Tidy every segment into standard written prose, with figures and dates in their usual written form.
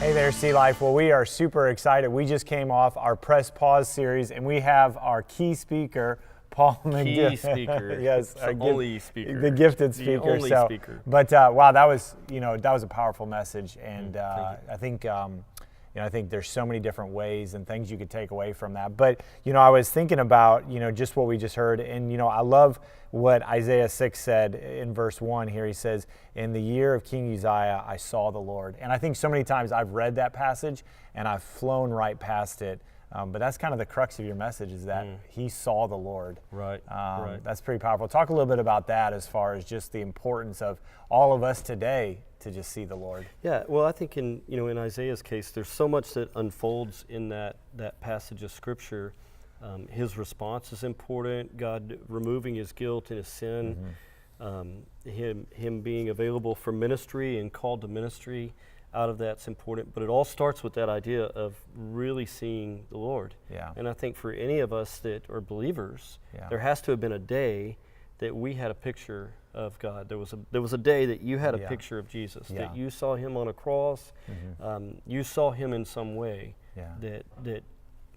Hey there, Sea Life. Well, we are super excited. We just came off our Press Pause series, and we have our key speaker, Paul Key speaker. Yes, only speaker. The gifted speaker. The only speaker. But wow, that was a powerful message, and I think I think there's so many different ways and things you could take away from that. But I was thinking about just what we just heard, and I love what Isaiah 6 said in verse 1 here. He says, "In the year of King Uzziah, I saw the Lord." And I think so many times I've read that passage and I've flown right past it. But that's kind of the crux of your message, is that he saw the Lord. Right, right. That's pretty powerful. Talk a little bit about that as far as just the importance of all of us today to just see the Lord. Yeah, well, I think in Isaiah's case, there's so much that unfolds in that passage of Scripture. His response is important. God removing his guilt and his sin. Him being available for ministry and called to ministry. Out of that's important, but it all starts with that idea of really seeing the Lord. Yeah. And I think for any of us that are believers, there has to have been a day that we had a picture of God. There was a day that you had a picture of Jesus, that you saw him on a cross, you saw him in some way, that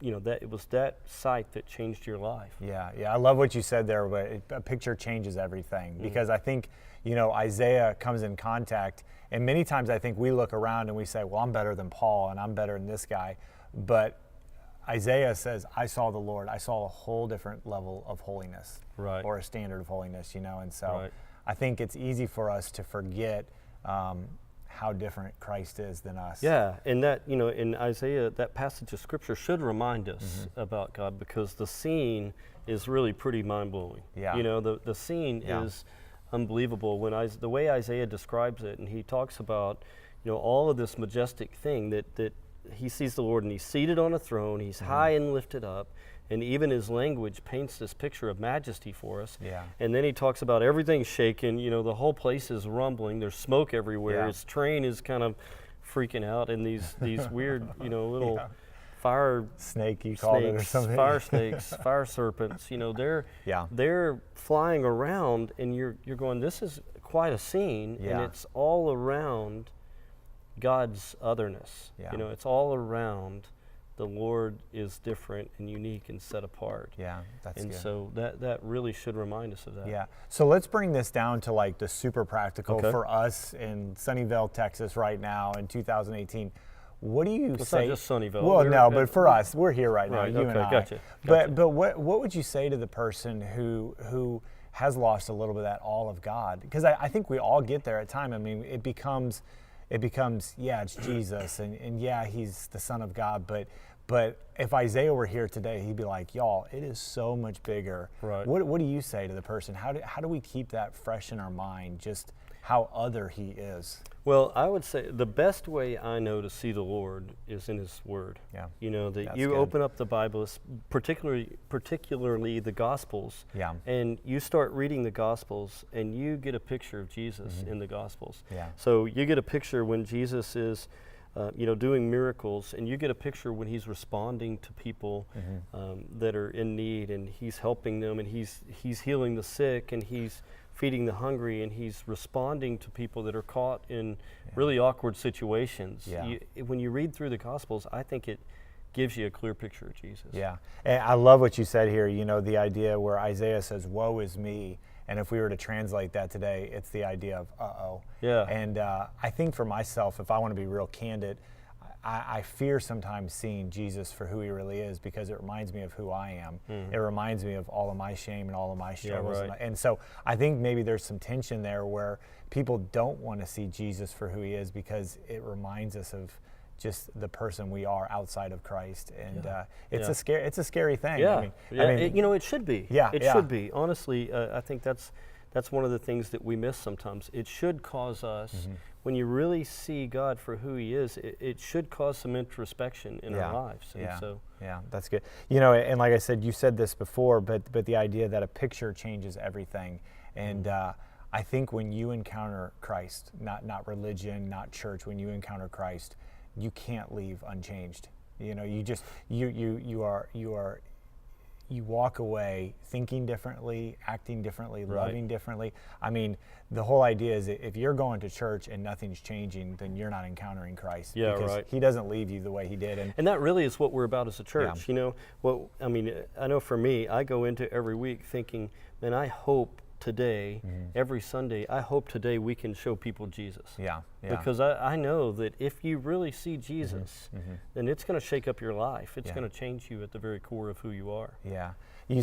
it was that sight that changed your life. Yeah, I love what you said there, but a picture changes everything, because I think, Isaiah comes in contact, and many times I think we look around and we say, well, I'm better than Paul and I'm better than this guy, but Isaiah says, I saw the Lord. I saw a whole different level of holiness, or a standard of holiness, and so I think it's easy for us to forget how different Christ is than us. Yeah, and that, in Isaiah, that passage of Scripture should remind us about God, because the scene is really pretty mind-blowing. Yeah. The scene is unbelievable. The way Isaiah describes it, and he talks about, all of this majestic thing that he sees the Lord, and he's seated on a throne, he's high and lifted up, and even his language paints this picture of majesty for us. Yeah. And then he talks about everything shaking, the whole place is rumbling, there's smoke everywhere, his train is kind of freaking out, and these weird, little fire snake, you called it, or something. Fire snakes, fire serpents, they're flying around, and you're going, this is quite a scene, and it's all around God's otherness. It's all around the Lord is different and unique and set apart. Yeah, that's and good. So that really should remind us of that. Yeah. So let's bring this down to like the super practical for us in Sunnyvale, Texas right now in 202018. What do you say? Not just Sunnyvale. Well, but for us, we're here right now, you and I. Gotcha. But what would you say to the person who has lost a little bit of that all of God? Because I think we all get there at time. I mean, it becomes it's Jesus, and he's the Son of God, but if Isaiah were here today, he'd be like, y'all, it is so much bigger. Right. What do you say to the person? How do we keep that fresh in our mind, just how other he is? Well, I would say the best way I know to see the Lord is in his word. Yeah. That you open up the Bible, particularly the Gospels, and you start reading the Gospels, and you get a picture of Jesus in the Gospels. Yeah. So you get a picture when Jesus is doing miracles, and you get a picture when he's responding to people that are in need, and he's helping them, and he's healing the sick, and he's feeding the hungry, and he's responding to people that are caught in really awkward situations. Yeah. When you read through the Gospels, I think it gives you a clear picture of Jesus. Yeah, and I love what you said here, the idea where Isaiah says, woe is me, and if we were to translate that today, it's the idea of uh-oh. Yeah. And I think for myself, if I want to be real candid, I fear sometimes seeing Jesus for who he really is, because it reminds me of who I am. It reminds me of all of my shame and all of my struggles. Yeah, right. And so I think maybe there's some tension there where people don't want to see Jesus for who he is, because it reminds us of just the person we are outside of Christ, and it's a scary thing. Yeah, it should be. Yeah, it should be. Honestly, I think that's one of the things that we miss sometimes. It should cause us, when you really see God for who he is, it should cause some introspection in our lives. And that's good. And like I said, you said this before, but the idea that a picture changes everything, and I think when you encounter Christ, not religion, not church, when you encounter Christ, you can't leave unchanged. You you walk away thinking differently, acting differently, loving differently. I mean, the whole idea is that if you're going to church and nothing's changing, then you're not encountering Christ. Yeah, because right. He doesn't leave you the way He did. And that really is what we're about as a church. You know, well, I mean, I know for me, I go into every week thinking, man, I hope today, every Sunday, I hope today we can show people Jesus. Yeah. Because I know that if you really see Jesus, then it's going to shake up your life. It's going to change you at the very core of who you are. Yeah.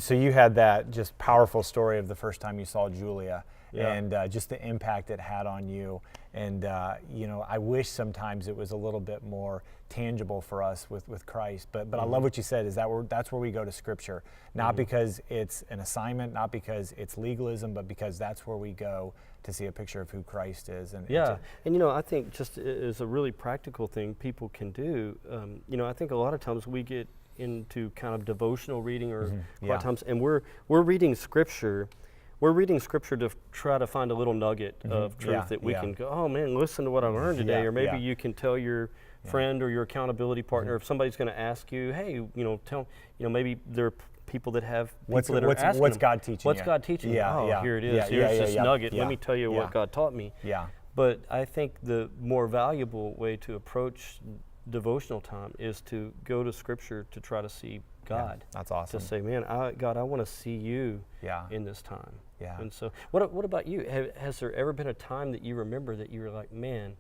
So you had that just powerful story of the first time you saw Julia, and just the impact it had on you. And I wish sometimes it was a little bit more tangible for us with Christ. But I love what you said, is that's where we go to Scripture, not because it's an assignment, not because it's legalism, but because that's where we go to see a picture of who Christ is. And I think just as a really practical thing people can do, I think a lot of times we get into kind of devotional reading, or a lot of times, and we're reading Scripture. We're reading Scripture to try to find a little nugget of truth that we can go, oh man, listen to what I learned today. Or maybe you can tell your friend or your accountability partner, if somebody's going to ask you, hey, maybe there are people that have what's asking God teaching what's you? God teaching you? Here it is. Yeah, Here's this nugget. Yeah, Let me tell you what God taught me. Yeah. But I think the more valuable way to approach devotional time is to go to Scripture to try to see God. That's awesome. To say, man, God, I want to see you in this time. Yeah. And so, what about you? Has there ever been a time that you remember that you were like, man,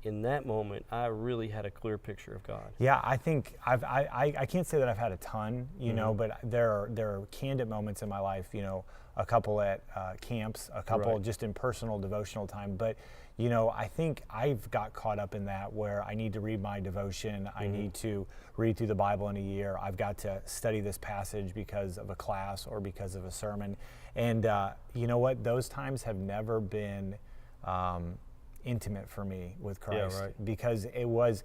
in that moment, I really had a clear picture of God? Yeah, I think I can't say that I've had a ton, but there are candid moments in my life, a couple at camps, a couple just in personal devotional time. But, I think I've got caught up in that where I need to read my devotion. I need to read through the Bible in a year. I've got to study this passage because of a class or because of a sermon. And you know what? Those times have never been intimate for me with Christ, because it was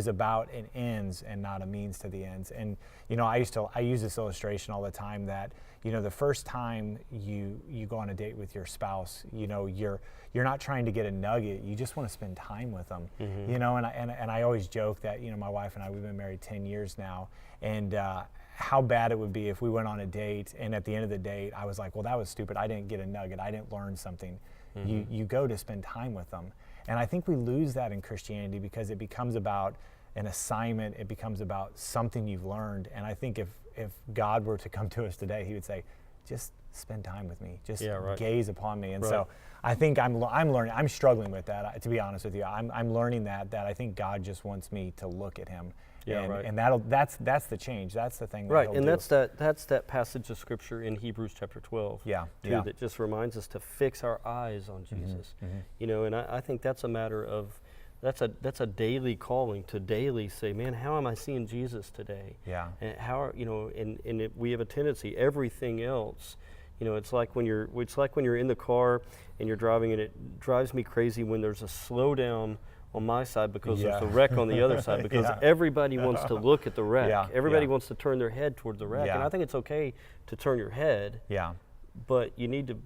about an ends and not a means to the ends. And I use this illustration all the time that the first time you go on a date with your spouse, you're not trying to get a nugget, you just want to spend time with them. And I always joke that my wife and I, we've been married 10 years now, and how bad it would be if we went on a date and at the end of the date I was like, well, that was stupid, I didn't get a nugget, I didn't learn something. You go to spend time with them. And I think we lose that in Christianity because it becomes about an assignment, it becomes about something you've learned. And I think if God were to come to us today, He would say, just spend time with me, just gaze upon me. And so I think I'm learning, I'm struggling with that, to be honest with you. I'm learning that I think God just wants me to look at Him. And that's the change. That's the thing. And that's that passage of Scripture in Hebrews chapter 12. That just reminds us to fix our eyes on Jesus. And I think that's a matter of that's a daily calling to daily say, man, how am I seeing Jesus today? And how we have a tendency, everything else. It's like when you're in the car and you're driving, and it drives me crazy when there's a slowdown on my side because there's a wreck on the other side, because everybody wants to look at the wreck. Everybody wants to turn their head toward the wreck. And I think it's okay to turn your head, but you need to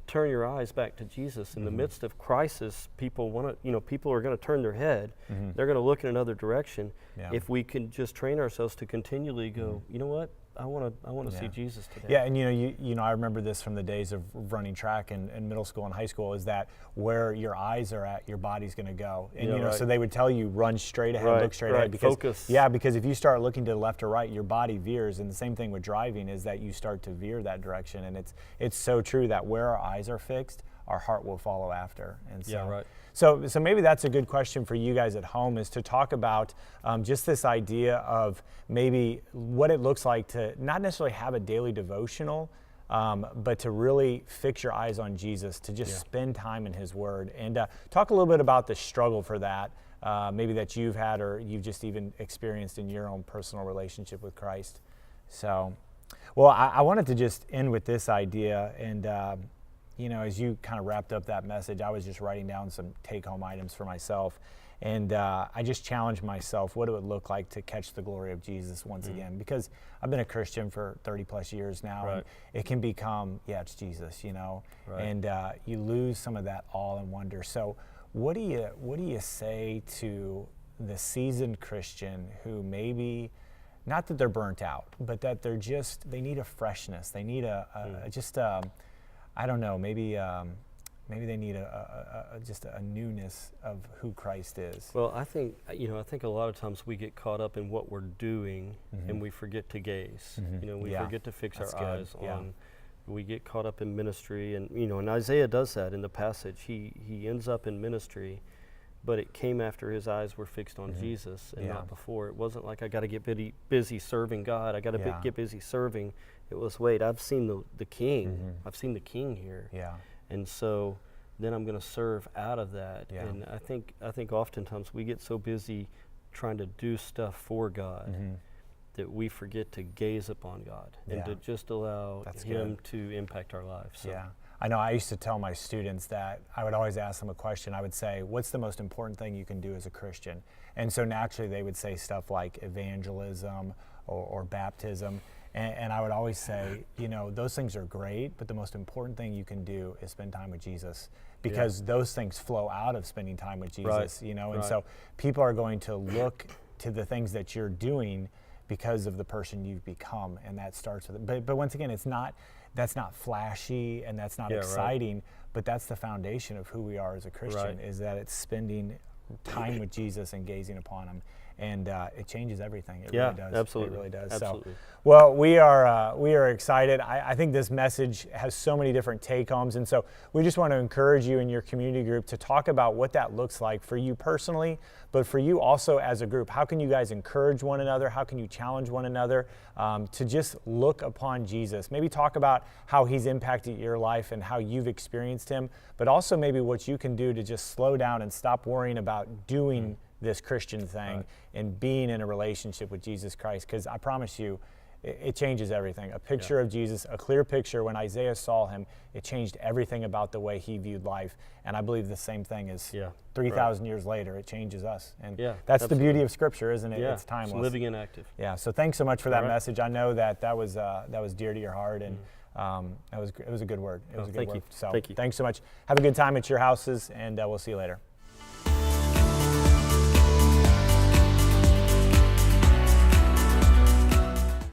turn your eyes back to Jesus. In the midst of crisis, people are going to turn their head. They're going to look in another direction. If we can just train ourselves to continually go, you know what? I want to see Jesus today. Yeah, and I remember this from the days of running track in middle school and high school, is that where your eyes are at, your body's going to go. And so they would tell you, run straight ahead, look straight ahead, because focus. Because if you start looking to the left or right, your body veers. And the same thing with driving is that you start to veer that direction. And it's so true that where our eyes are fixed, our heart will follow after. And so So maybe that's a good question for you guys at home, is to talk about just this idea of maybe what it looks like to not necessarily have a daily devotional, but to really fix your eyes on Jesus, to just spend time in His Word. And talk a little bit about the struggle for that, maybe that you've had or you've just even experienced in your own personal relationship with Christ. So, well, I wanted to just end with this idea, and as you kind of wrapped up that message, I was just writing down some take-home items for myself. And I just challenged myself what it would look like to catch the glory of Jesus once again. Because I've been a Christian for 30 plus years now. And it can become, it's Jesus, and you lose some of that awe and wonder. So what do you say to the seasoned Christian who maybe not that they're burnt out, but that they need a freshness. They need I don't know, maybe they need just a newness of who Christ is. Well, I think a lot of times we get caught up in what we're doing, and we forget to gaze. We forget to fix our eyes on. We get caught up in ministry, and Isaiah does that in the passage. He ends up in ministry, but it came after his eyes were fixed on Jesus and not before. It wasn't like, I got to get busy serving God. I got to get busy serving. It was, wait, I've seen the King. I've seen the King here. Yeah. And so then I'm going to serve out of that. Yeah. And I think oftentimes we get so busy trying to do stuff for God that we forget to gaze upon God and to just allow Him to impact our lives. So. Yeah. I know I used to tell my students that I would always ask them a question. I would say, what's the most important thing you can do as a Christian? And so naturally they would say stuff like evangelism or baptism. And I would always say, those things are great, but the most important thing you can do is spend time with Jesus, because those things flow out of spending time with Jesus, And so people are going to look to the things that you're doing because of the person you've become, and that starts with it. But once again, that's not flashy and that's not exciting, but that's the foundation of who we are as a Christian, is that it's spending time with Jesus and gazing upon Him. And it changes everything. It really does. Absolutely. It really does. Absolutely. So, well, we are excited. I think this message has so many different take-homes, and so we just want to encourage you in your community group to talk about what that looks like for you personally, but for you also as a group. How can you guys encourage one another? How can you challenge one another to just look upon Jesus? Maybe talk about how He's impacted your life and how you've experienced Him, but also maybe what you can do to just slow down and stop worrying about doing this Christian thing and being in a relationship with Jesus Christ, because I promise you, it changes everything. A picture of Jesus, a clear picture, when Isaiah saw Him, it changed everything about the way he viewed life. And I believe the same thing is 3,000 years later, it changes us. And that's the beauty of Scripture, isn't it? Yeah, it's timeless. It's living and active. Yeah. So thanks so much for that message. I know that was dear to your heart, and it was a good word. It was a good word. You. So Thank you. Thanks so much. Have a good time at your houses, and we'll see you later.